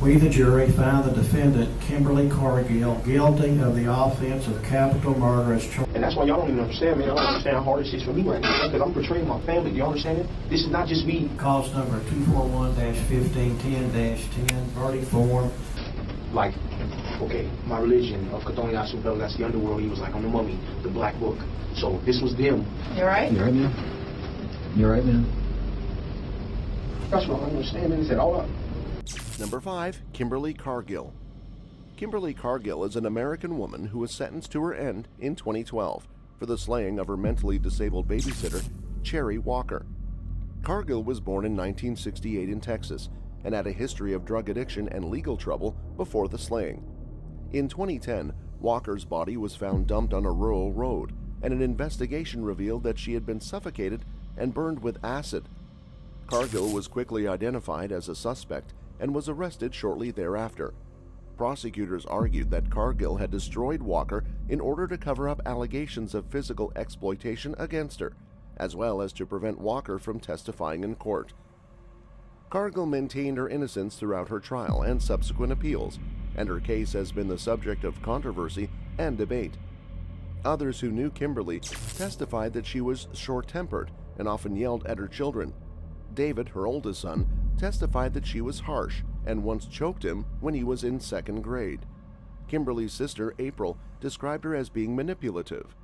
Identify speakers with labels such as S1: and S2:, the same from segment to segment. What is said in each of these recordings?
S1: We, the jury, found the defendant, Kimberly Cargill, guilty of the offense of capital murder as charged.
S2: And that's why y'all don't even understand, man. I don't understand how hard this is for me right now, because I'm portraying my family. Do you understand it? This is not just me.
S1: Cause number 241-1510-10, verdict form.
S2: Like, okay, my religion of Kathonia Asubel, that's the underworld. He was like, I'm the mummy, the black book. So this was them.
S3: You right?
S4: You right, man? You right, man?
S2: That's what I don't understand, man. He said, hold up.
S5: Number 5, Kimberly Cargill. Kimberly Cargill is an American woman who was sentenced to her end in 2012 for the slaying of her mentally disabled babysitter, Cherry Walker. Cargill was born in 1968 in Texas and had a history of drug addiction and legal trouble before the slaying. In 2010, Walker's body was found dumped on a rural road, and an investigation revealed that she had been suffocated and burned with acid. Cargill was quickly identified as a suspect and was arrested shortly thereafter. Prosecutors argued that Cargill had destroyed Walker in order to cover up allegations of physical exploitation against her, as well as to prevent Walker from testifying in court. Cargill maintained her innocence throughout her trial and subsequent appeals, and her case has been the subject of controversy and debate. Others who knew Kimberly testified that she was short-tempered and often yelled at her children. David, her oldest son, testified that she was harsh and once choked him when he was in 2nd grade. Kimberly's sister, April, described her as being manipulative.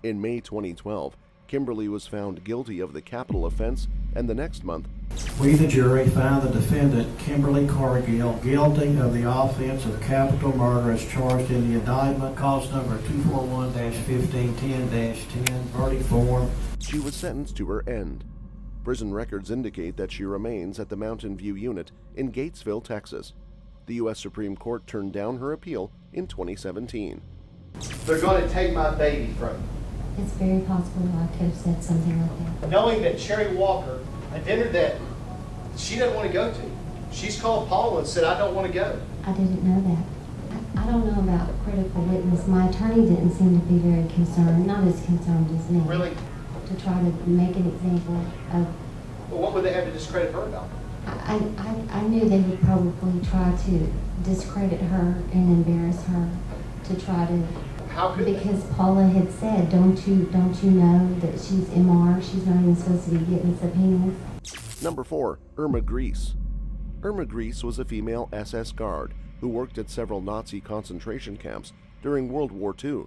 S5: In May 2012, Kimberly was found guilty of the capital offense, and the next month,
S1: We, the jury, found the defendant, Kimberly Cargill, guilty of the offense of capital murder as charged in the indictment, cause number 241-1510-10, verdict form.
S5: she was sentenced to her end. Prison records indicate that she remains at the Mountain View Unit in Gatesville, Texas. The U.S. Supreme Court turned down her appeal in 2017.
S6: They're going to take my baby from me.
S7: It's very possible I could have said something like that.
S6: Knowing that Cherry Walker, a dinner that she doesn't want to go to. She's called Paula and said, I don't want to go.
S7: I didn't know that. I don't know about critical witness. My attorney didn't seem to be very concerned, not as concerned as me.
S6: Really?
S7: To try to make an example of.
S6: Well, what would they have to discredit her about?
S7: I knew they would probably try to discredit her and embarrass her, to try to.
S6: How could
S7: because Paula had said, don't you know that she's MR? She's not even supposed to be getting subpoenas.
S5: Number 4, Irma Greece. Irma Greece was a female SS guard who worked at several Nazi concentration camps during World War II.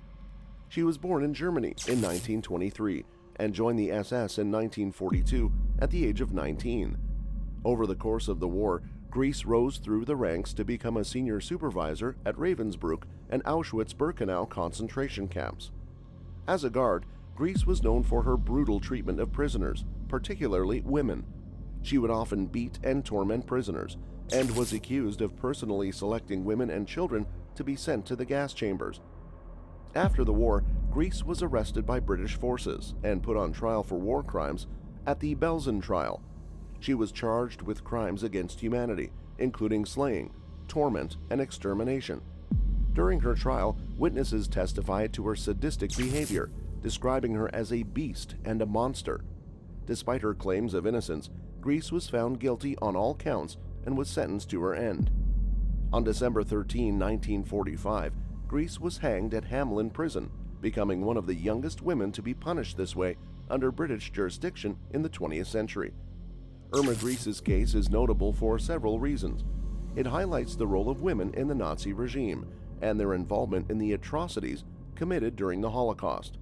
S5: She was born in Germany in 1923 and joined the SS in 1942 at the age of 19. Over the course of the war, Greece rose through the ranks to become a senior supervisor at Ravensbrück and Auschwitz-Birkenau concentration camps. As a guard, Greece was known for her brutal treatment of prisoners, particularly women. She would often beat and torment prisoners, and was accused of personally selecting women and children to be sent to the gas chambers. After the war, Greece was arrested by British forces and put on trial for war crimes at the Belsen trial. She was charged with crimes against humanity, including slaying, torment, and extermination. During her trial, witnesses testified to her sadistic behavior, describing her as a beast and a monster. Despite her claims of innocence, Greece was found guilty on all counts and was sentenced to her end. On December 13, 1945, Greece was hanged at Hamelin Prison, becoming one of the youngest women to be punished this way under British jurisdiction in the 20th century. Irma Greece's case is notable for several reasons. It highlights the role of women in the Nazi regime and their involvement in the atrocities committed during the Holocaust.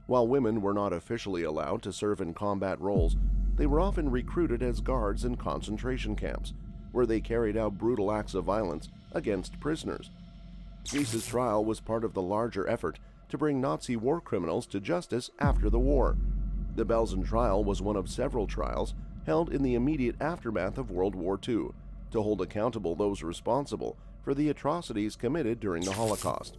S5: While women were not officially allowed to serve in combat roles, they were often recruited as guards in concentration camps, where they carried out brutal acts of violence against prisoners. Greece's trial was part of the larger effort to bring Nazi war criminals to justice after the war. The Belsen trial was one of several trials held in the immediate aftermath of World War II to hold accountable those responsible for the atrocities committed during the Holocaust.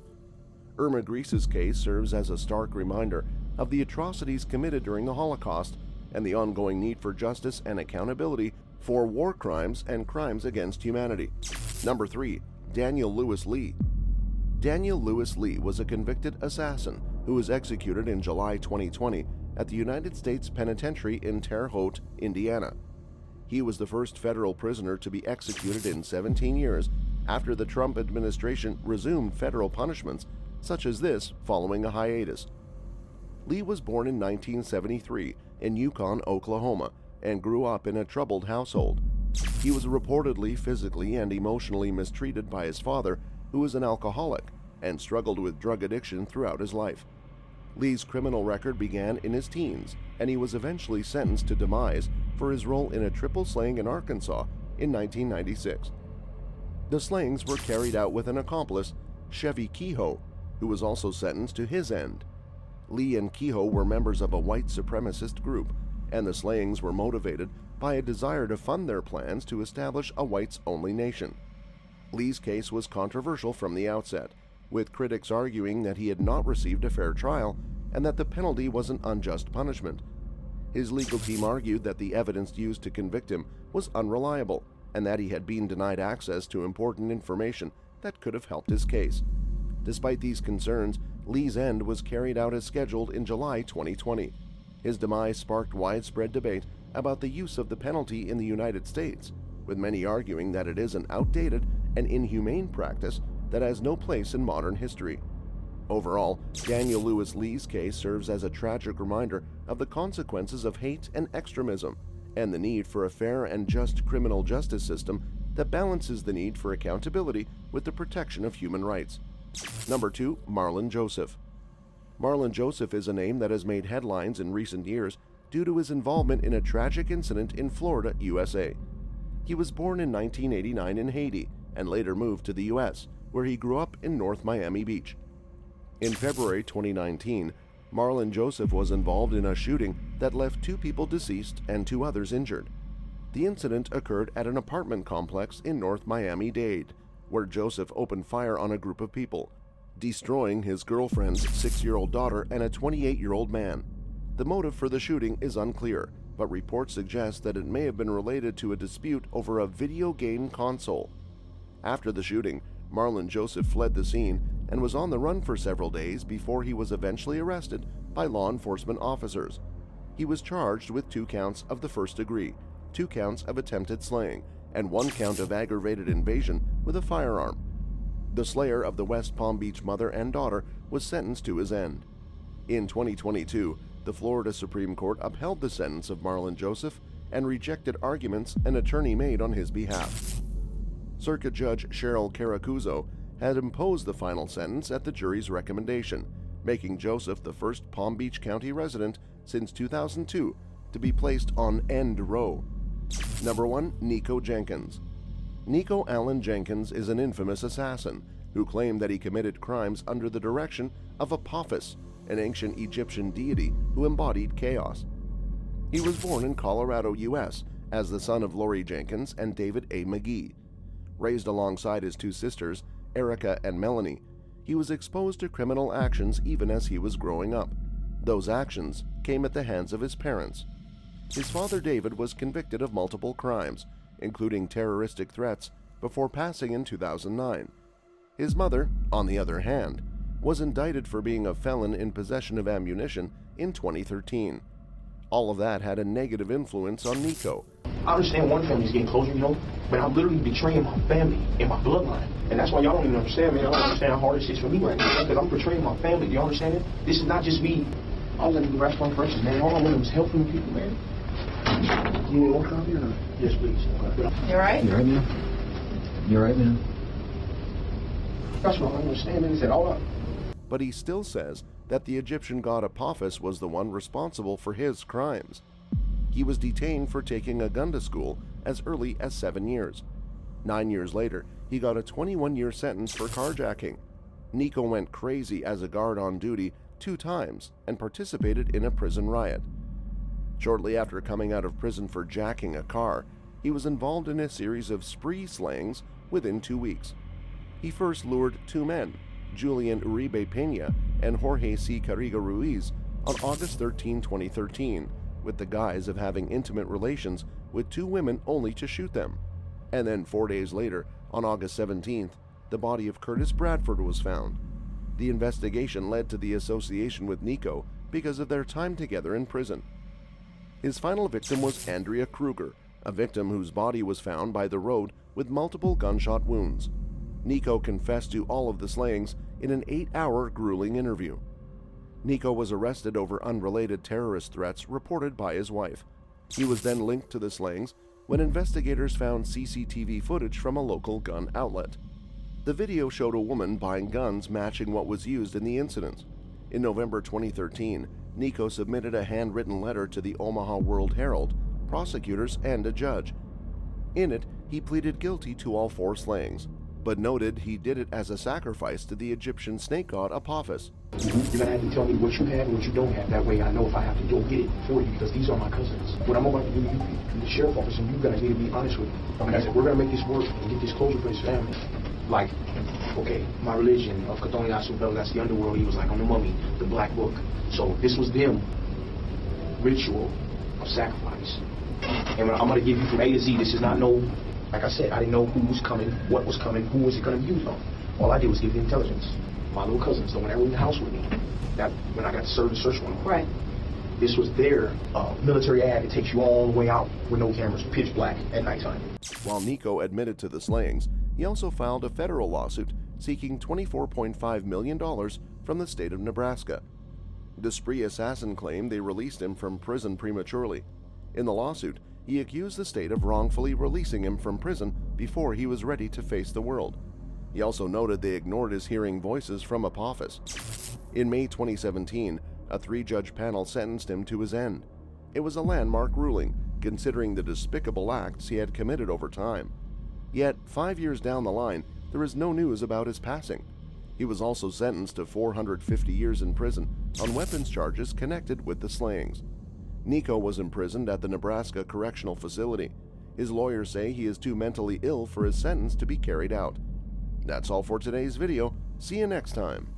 S5: Irma Greece's case serves as a stark reminder of the atrocities committed during the Holocaust and the ongoing need for justice and accountability for war crimes and crimes against humanity. Number 3, Daniel Lewis Lee. Daniel Lewis Lee was a convicted assassin who was executed in July 2020 at the United States Penitentiary in Terre Haute, Indiana. He was the first federal prisoner to be executed in 17 years after the Trump administration resumed federal punishments such as this following a hiatus. Lee was born in 1973 in Yukon, Oklahoma, and grew up in a troubled household. He was reportedly physically and emotionally mistreated by his father, who was an alcoholic and struggled with drug addiction throughout his life. Lee's criminal record began in his teens, and he was eventually sentenced to demise for his role in a triple slaying in Arkansas in 1996. The slayings were carried out with an accomplice, Chevy Kehoe, who was also sentenced to his end. Lee and Kehoe were members of a white supremacist group, and the slayings were motivated by a desire to fund their plans to establish a whites-only nation. Lee's case was controversial from the outset, with critics arguing that he had not received a fair trial and that the penalty was an unjust punishment. His legal team argued that the evidence used to convict him was unreliable and that he had been denied access to important information that could have helped his case. Despite these concerns, Lee's end was carried out as scheduled in July 2020. His demise sparked widespread debate about the use of the penalty in the United States, with many arguing that it is an outdated and inhumane practice that has no place in modern history. Overall, Daniel Lewis Lee's case serves as a tragic reminder of the consequences of hate and extremism, and the need for a fair and just criminal justice system that balances the need for accountability with the protection of human rights. Number 2. Marlon Joseph. Marlon Joseph is a name that has made headlines in recent years due to his involvement in a tragic incident in Florida, USA. He was born in 1989 in Haiti and later moved to the U.S., where he grew up in North Miami Beach. In February 2019, Marlon Joseph was involved in a shooting that left 2 people deceased and 2 others injured. The incident occurred at an apartment complex in North Miami-Dade, where Joseph opened fire on a group of people, destroying his girlfriend's 6-year-old daughter and a 28-year-old man. The motive for the shooting is unclear, but reports suggest that it may have been related to a dispute over a video game console. After the shooting, Marlon Joseph fled the scene and was on the run for several days before he was eventually arrested by law enforcement officers. He was charged with 2 counts of the first degree, 2 counts of attempted slaying, and 1 count of aggravated invasion with a firearm. The slayer of the West Palm Beach mother and daughter was sentenced to his end. In 2022, the Florida Supreme Court upheld the sentence of Marlon Joseph and rejected arguments an attorney made on his behalf. Circuit Judge Cheryl Caracuzzo had imposed the final sentence at the jury's recommendation, making Joseph the first Palm Beach County resident since 2002 to be placed on end row. Number 1. Nico Jenkins. Nico Allen Jenkins is an infamous assassin who claimed that he committed crimes under the direction of Apophis, an ancient Egyptian deity who embodied chaos. He was born in Colorado, U.S., as the son of Lori Jenkins and David A. McGee. Raised alongside his 2 sisters, Erica and Melanie, he was exposed to criminal actions even as he was growing up. Those actions came at the hands of his parents. His father David was convicted of multiple crimes, including terroristic threats, before passing in 2009. His mother, on the other hand, was indicted for being a felon in possession of ammunition in 2013. All of that had a negative influence on Nico.
S2: I understand one family's getting closer, but I'm literally betraying my family and my bloodline. And that's why y'all don't even understand, man. I don't understand how hard this is for me right now, because I'm betraying my family. Do you understand it? This is not just me. I was in the restaurant for instance, man. All I wanted was helping the people, man. You need one copy or not? Yes, please.
S3: You alright?
S4: You alright, man? You alright, man?
S2: That's what I don't understand, man. He said, all up.
S5: But he still says that the Egyptian god Apophis was the one responsible for his crimes. He was detained for taking a gun to school as early as 7 years. 9 years later, he got a 21-year sentence for carjacking. Nico went crazy as a guard on duty 2 times and participated in a prison riot. Shortly after coming out of prison for jacking a car, he was involved in a series of spree slayings within 2 weeks. He first lured 2 men, Julian Uribe Pena and Jorge C. Carriga Ruiz, on August 13, 2013, with the guise of having intimate relations with 2 women only to shoot them. And then 4 days later, on August 17th, the body of Curtis Bradford was found. The investigation led to the association with Nico because of their time together in prison. His final victim was Andrea Kruger, a victim whose body was found by the road with multiple gunshot wounds. Nico confessed to all of the slayings in an 8-hour grueling interview. Nico was arrested over unrelated terrorist threats reported by his wife. He was then linked to the slayings when investigators found CCTV footage from a local gun outlet. The video showed a woman buying guns matching what was used in the incidents. In November 2013, Nico submitted a handwritten letter to the Omaha World-Herald, prosecutors, and a judge. In it, he pleaded guilty to all 4 slayings, but noted he did it as a sacrifice to the Egyptian snake god Apophis.
S2: You're gonna have to tell me what you have and what you don't have. That way I know if I have to go get it for you, because these are my cousins. What I'm about to do, you, the sheriff officer, you guys need to be honest with me. Okay. I said, we're gonna make this work and get this closure for his family. Like, okay, my religion of Kathoni Asubel, that's the underworld. He was like on the mummy, the black book. So this was them ritual of sacrifice. And I'm gonna give you from A to Z. This is not no, like I said, I didn't know who was coming, what was coming, who was it gonna be used on. All I did was give the intelligence. My little cousins, the one that were in the house with me, that when I got to serve the search warrant.
S3: Right.
S2: This was their military ad. It takes you all the way out with no cameras, pitch black at nighttime.
S5: While Nico admitted to the slayings, he also filed a federal lawsuit seeking $24.5 million from the state of Nebraska. The spree assassin claimed they released him from prison prematurely. In the lawsuit, he accused the state of wrongfully releasing him from prison before he was ready to face the world. He also noted they ignored his hearing voices from Apophis. In May 2017, a 3-judge panel sentenced him to his end. It was a landmark ruling, considering the despicable acts he had committed over time. Yet, 5 years down the line, there is no news about his passing. He was also sentenced to 450 years in prison on weapons charges connected with the slayings. Nico was imprisoned at the Nebraska Correctional Facility. His lawyers say he is too mentally ill for his sentence to be carried out. That's all for today's video. See you next time.